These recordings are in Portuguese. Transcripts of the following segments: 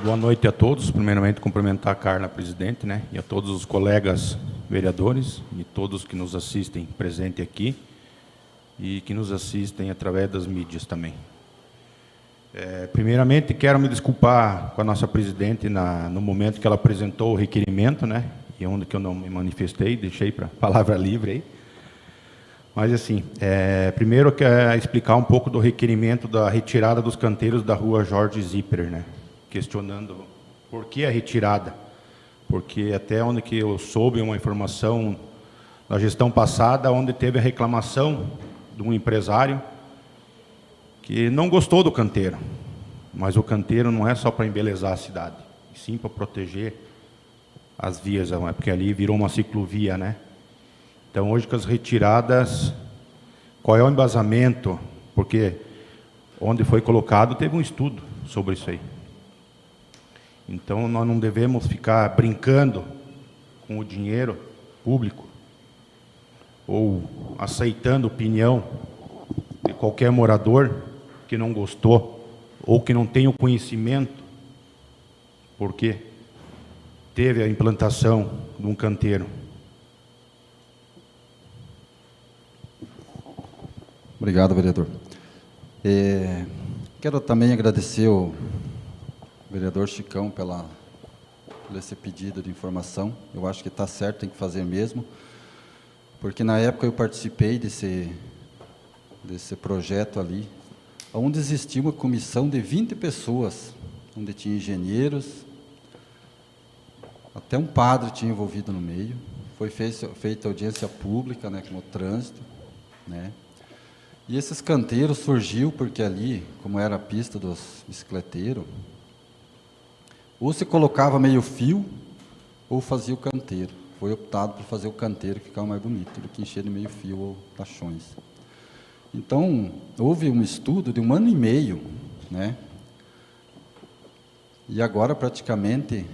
Boa noite a todos. Primeiramente, cumprimentar a Carla, presidente, né, e a todos os colegas vereadores e todos que nos assistem presente aqui e que nos assistem através das mídias também. Primeiramente, quero me desculpar com a nossa presidente no momento que ela apresentou o requerimento, né, e onde que eu não me manifestei, deixei para palavra livre aí. Mas, assim, primeiro eu quero explicar um pouco do requerimento da retirada dos canteiros da rua Jorge Zipper, né, questionando por que a retirada. Porque até onde que eu soube uma informação da gestão passada, onde teve a reclamação de um empresário que não gostou do canteiro. Mas o canteiro não é só para embelezar a cidade, e sim para proteger as vias, porque ali virou uma ciclovia, né? Então, hoje, com as retiradas, qual é o embasamento? Porque onde foi colocado, teve um estudo sobre isso aí. Então, nós não devemos ficar brincando com o dinheiro público ou aceitando opinião de qualquer morador que não gostou ou que não tem o conhecimento, porque teve a implantação de um canteiro. Obrigado, vereador. Quero também agradecer o vereador Chicão por esse pedido de informação. Eu acho que está certo, tem que fazer mesmo, porque na época eu participei desse projeto ali, onde existia uma comissão de 20 pessoas, onde tinha engenheiros, até um padre tinha envolvido no meio. Foi feita audiência pública, né, com o trânsito, né? E esses canteiros surgiu porque ali, como era a pista dos bicicleteiros, ou se colocava meio fio, ou fazia o canteiro. Foi optado por fazer o canteiro, que ficava mais bonito do que encher de meio fio ou tachões. Então, houve um estudo de 1 ano e meio, né? E agora, praticamente,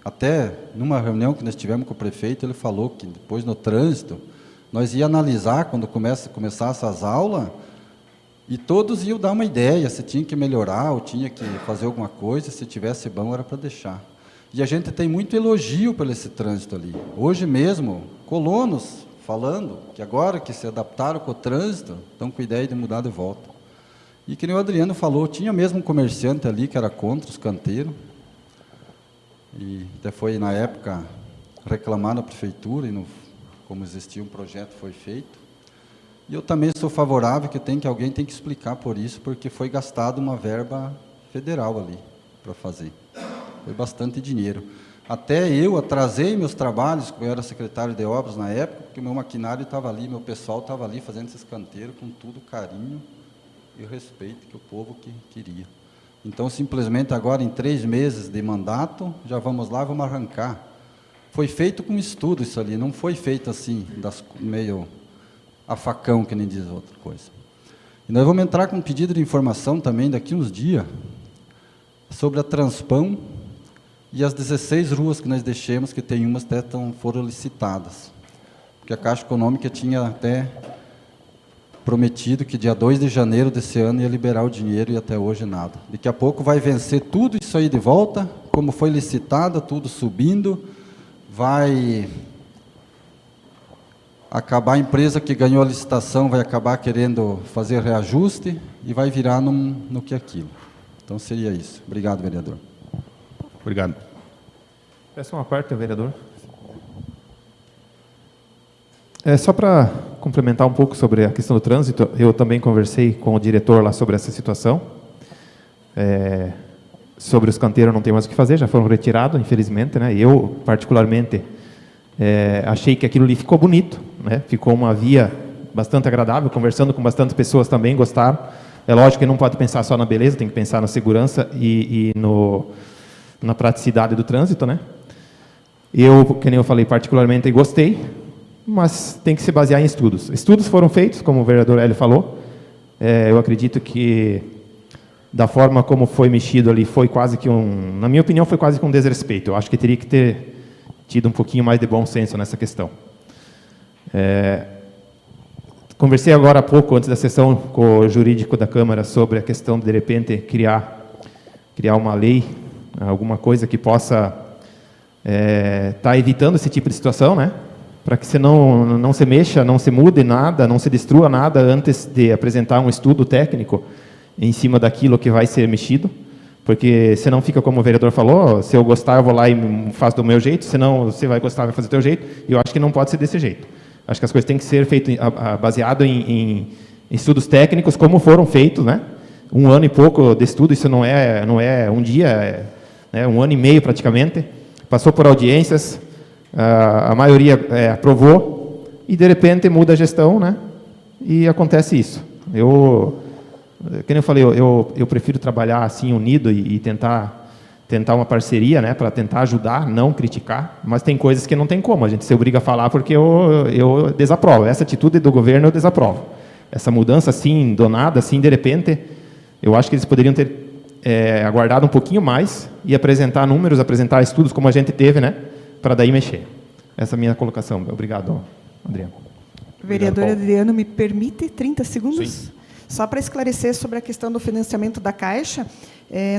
até numa reunião que nós tivemos com o prefeito, ele falou que depois no trânsito, nós ia analisar, quando começasse as aulas, e todos iam dar uma ideia, se tinha que melhorar, ou tinha que fazer alguma coisa, se tivesse bom, era para deixar. E a gente tem muito elogio por esse trânsito ali. Hoje mesmo, colonos falando que agora que se adaptaram com o trânsito, estão com a ideia de mudar de volta. E que nem o Adriano falou, tinha mesmo um comerciante ali que era contra os canteiros, e até foi, na época, reclamar na prefeitura, e como existia um projeto, foi feito. E eu também sou favorável que alguém tem que explicar por isso, porque foi gastado uma verba federal ali para fazer. Foi bastante dinheiro. Até eu atrasei meus trabalhos, eu era secretário de obras na época, porque meu maquinário estava ali, meu pessoal estava ali fazendo esses canteiros com todo o carinho e o respeito que o povo queria. Então, simplesmente agora, em 3 meses de mandato, já vamos lá, vamos arrancar. Foi feito com estudo isso ali, não foi feito assim, meio a facão, que nem diz outra coisa. E nós vamos entrar com um pedido de informação também, daqui uns dias, sobre a Transpão e as 16 ruas que nós deixamos, que tem umas até foram licitadas. Porque a Caixa Econômica tinha até prometido que dia 2 de janeiro desse ano ia liberar o dinheiro e até hoje nada. Daqui a pouco vai vencer tudo isso aí de volta, como foi licitada, tudo subindo, vai acabar a empresa que ganhou a licitação, vai acabar querendo fazer reajuste e vai virar no que é aquilo. Então, seria isso. Obrigado, vereador. Obrigado. Peço uma parte, vereador. Só para complementar um pouco sobre a questão do trânsito, eu também conversei com o diretor lá sobre essa situação. Sobre os canteiros não tem mais o que fazer, já foram retirados, infelizmente, né? Eu, particularmente, achei que aquilo ali ficou bonito, né? Ficou uma via bastante agradável, conversando com bastante pessoas também, gostaram. É lógico que não pode pensar só na beleza, tem que pensar na segurança e na praticidade do trânsito, né? Eu, que nem eu falei, particularmente gostei, mas tem que se basear em estudos. Estudos foram feitos, como o vereador Hélio falou. Eu acredito que, da forma como foi mexido ali, foi quase que na minha opinião, foi quase que um desrespeito. Eu acho que teria que ter tido um pouquinho mais de bom senso nessa questão. Conversei agora há pouco, antes da sessão, com o jurídico da Câmara, sobre a questão de repente, criar uma lei alguma coisa que possa estar evitando esse tipo de situação, né? Para que você não se mexa, não se mude nada, não se destrua nada antes de apresentar um estudo técnico em cima daquilo que vai ser mexido, porque senão fica como o vereador falou, se eu gostar eu vou lá e faço do meu jeito, senão você vai gostar, vai fazer do teu jeito, e eu acho que não pode ser desse jeito. Acho que as coisas têm que ser feitas baseado em estudos técnicos, como foram feitos, né? 1 ano e pouco de estudo, isso não é um dia, é 1 ano e meio praticamente, passou por audiências, a maioria aprovou, e de repente muda a gestão, né? E acontece isso. Como eu falei, eu prefiro trabalhar assim, unido e tentar uma parceria, né, para tentar ajudar, não criticar, mas tem coisas que não tem como, a gente se obriga a falar porque eu desaprovo. Essa atitude do governo eu desaprovo. Essa mudança assim, do nada, assim, de repente, eu acho que eles poderiam ter aguardado um pouquinho mais e apresentar números, apresentar estudos como a gente teve, né, para daí mexer. Essa é a minha colocação. Obrigado, Adriano. Vereador Adriano, me permite 30 segundos? Sim. Só para esclarecer sobre a questão do financiamento da Caixa,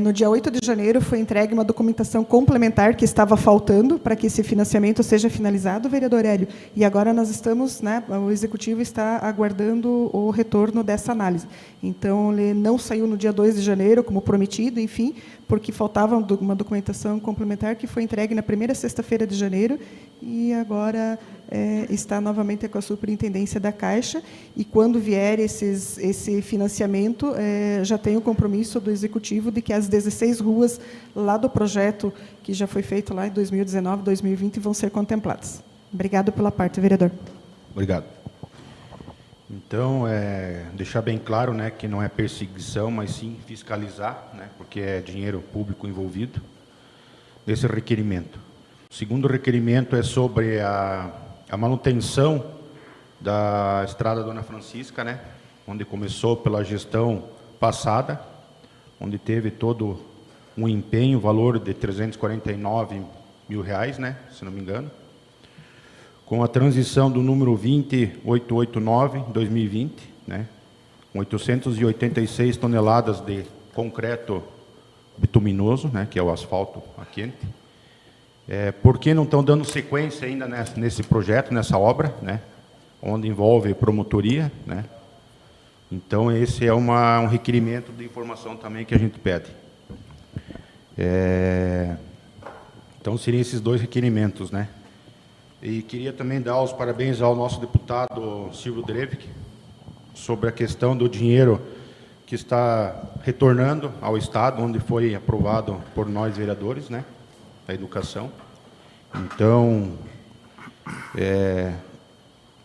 no dia 8 de janeiro foi entregue uma documentação complementar que estava faltando para que esse financiamento seja finalizado, vereador Hélio, e agora nós estamos, né, o Executivo está aguardando o retorno dessa análise. Então, ele não saiu no dia 2 de janeiro, como prometido, enfim, porque faltava uma documentação complementar que foi entregue na primeira sexta-feira de janeiro e agora está novamente com a Superintendência da Caixa, e quando vier esse financiamento, já tem o compromisso do Executivo de que as 16 ruas lá do projeto, que já foi feito lá em 2019, 2020, vão ser contempladas. Obrigado pela parte, vereador. Obrigado. Então, deixar bem claro, né, que não é perseguição, mas sim fiscalizar, né, porque é dinheiro público envolvido, esse requerimento. O segundo requerimento é sobre a manutenção da estrada Dona Francisca, né, onde começou pela gestão passada, onde teve todo um empenho, valor de R$349 mil, né, se não me engano, com a transição do número 20889, 2020, né, com 886 toneladas de concreto bituminoso, né, que é o asfalto a quente. Por que não estão dando sequência ainda nesse projeto, nessa obra, né, onde envolve promotoria, né? Então, esse é um requerimento de informação também que a gente pede. Então, seriam esses 2 requerimentos, né? E queria também dar os parabéns ao nosso deputado Silvio Drevik sobre a questão do dinheiro que está retornando ao Estado, onde foi aprovado por nós vereadores, né, da educação. Então,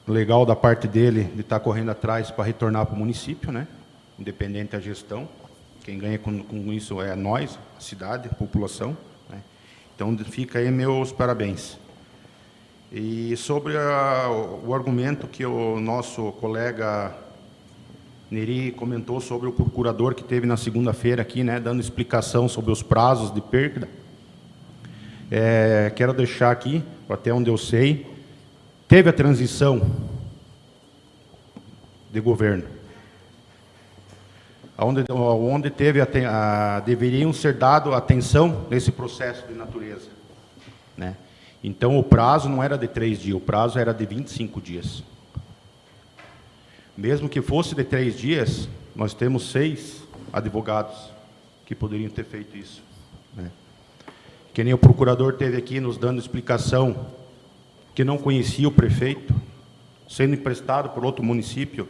legal da parte dele de estar correndo atrás para retornar para o município, né, independente da gestão. Quem ganha com isso é nós, a cidade, a população, né. Então, fica aí meus parabéns. E sobre o argumento que o nosso colega Neri comentou sobre o procurador que teve na segunda-feira aqui, né, dando explicação sobre os prazos de perda, quero deixar aqui, até onde eu sei, teve a transição de governo, onde teve deveriam ser dado atenção nesse processo de natureza, né? Então, o prazo não era de 3 dias, o prazo era de 25 dias. Mesmo que fosse de 3 dias, nós temos 6 advogados que poderiam ter feito isso, né? Que nem o procurador teve aqui nos dando explicação que não conhecia o prefeito, sendo emprestado por outro município,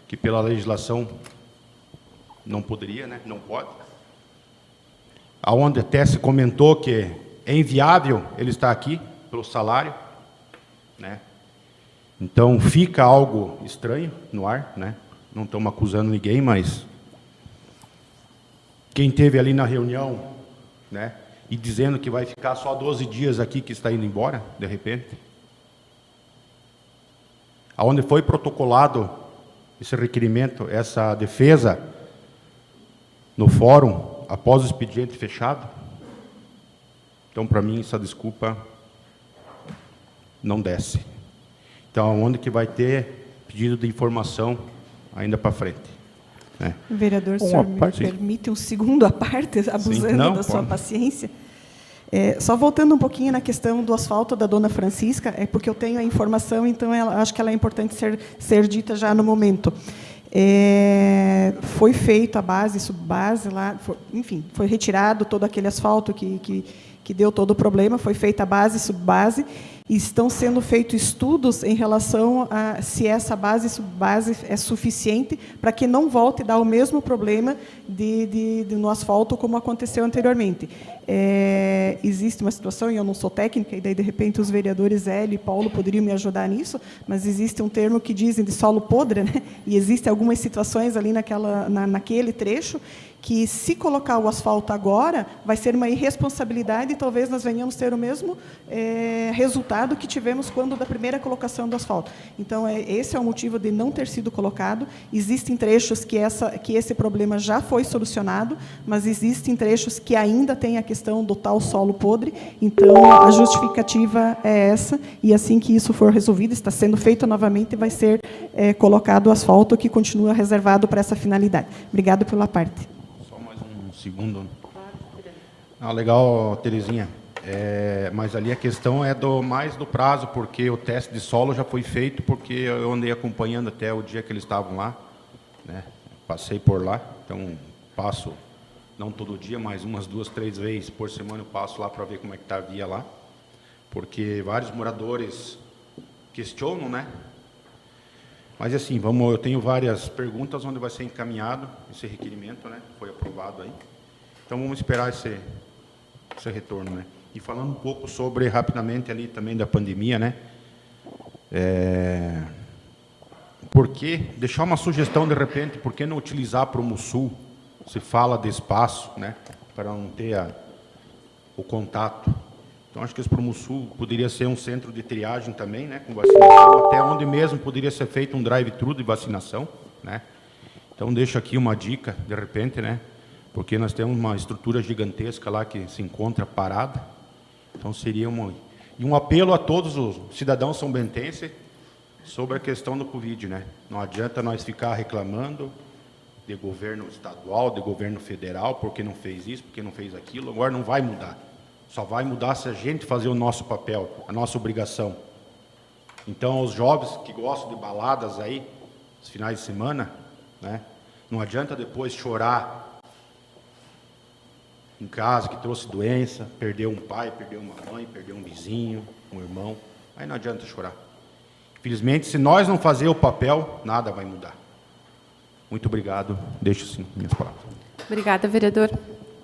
que pela legislação não poderia, né? Não pode. Aonde até se comentou que é inviável ele estar aqui pelo salário, né? Então fica algo estranho no ar, né? Não estamos acusando ninguém, mas quem teve ali na reunião, né, e dizendo que vai ficar só 12 dias aqui, que está indo embora, de repente, aonde foi protocolado esse requerimento, essa defesa no fórum após o expediente fechado. Então, para mim, essa desculpa não desce. Então, onde que vai ter pedido de informação ainda para frente? né? Vereador, o Uma senhor me parte- permite um segundo à parte, abusando Não, da sua pode. paciência? Só voltando um pouquinho na questão do asfalto da dona Francisca, é porque eu tenho a informação, então acho que ela é importante ser dita já no momento. Foi feito a base, subbase, lá, enfim, foi retirado todo aquele asfalto que deu todo o problema, foi feita a base, subbase, e estão sendo feitos estudos em relação a se essa base e subbase é suficiente para que não volte a dar o mesmo problema no asfalto como aconteceu anteriormente. Existe uma situação, e eu não sou técnica, e daí, de repente, os vereadores Hélio e Paulo poderiam me ajudar nisso, mas existe um termo que dizem de solo podre, né? E existem algumas situações ali naquele trecho que, se colocar o asfalto agora, vai ser uma irresponsabilidade e talvez nós venhamos ter o mesmo resultado que tivemos quando da primeira colocação do asfalto. Então, esse é o motivo de não ter sido colocado. Existem trechos que esse problema já foi solucionado, mas existem trechos que ainda tem a questão do tal solo podre. Então, a justificativa é essa, e assim que isso for resolvido, está sendo feito novamente, vai ser colocado o asfalto que continua reservado para essa finalidade. Obrigado pela parte. Só mais um segundo. Legal, Terezinha. Mas ali a questão é mais do prazo, porque o teste de solo já foi feito, porque eu andei acompanhando até o dia que eles estavam lá, né? Passei por lá, então passo, não todo dia, mas umas 2, 3 vezes por semana eu passo lá para ver como é que está a via lá, porque vários moradores questionam, né? Mas assim, eu tenho várias perguntas onde vai ser encaminhado esse requerimento, né? Foi aprovado aí. Então vamos esperar esse retorno, né? E falando um pouco sobre, rapidamente, ali também da pandemia, né? Porque, deixar uma sugestão, de repente, por que não utilizar para o Musul? Se fala de espaço, né? Para não ter o contato. Então, acho que esse Promusul poderia ser um centro de triagem também, né? Com vacinação, até onde mesmo poderia ser feito um drive-thru de vacinação, né? Então, deixo aqui uma dica, de repente, né? Porque nós temos uma estrutura gigantesca lá que se encontra parada. Então, seria um apelo a todos os cidadãos são-bentenses sobre a questão do Covid, né? Não adianta nós ficar reclamando de governo estadual, de governo federal, porque não fez isso, porque não fez aquilo. Agora não vai mudar. Só vai mudar se a gente fazer o nosso papel, a nossa obrigação. Então, os jovens que gostam de baladas aí, os finais de semana, né? Não adianta depois chorar em casa, que trouxe doença, perdeu um pai, perdeu uma mãe, perdeu um vizinho, um irmão. Aí não adianta chorar. Infelizmente, se nós não fazer o papel, nada vai mudar. Muito obrigado. Deixo sim minhas palavras. Obrigada, vereador.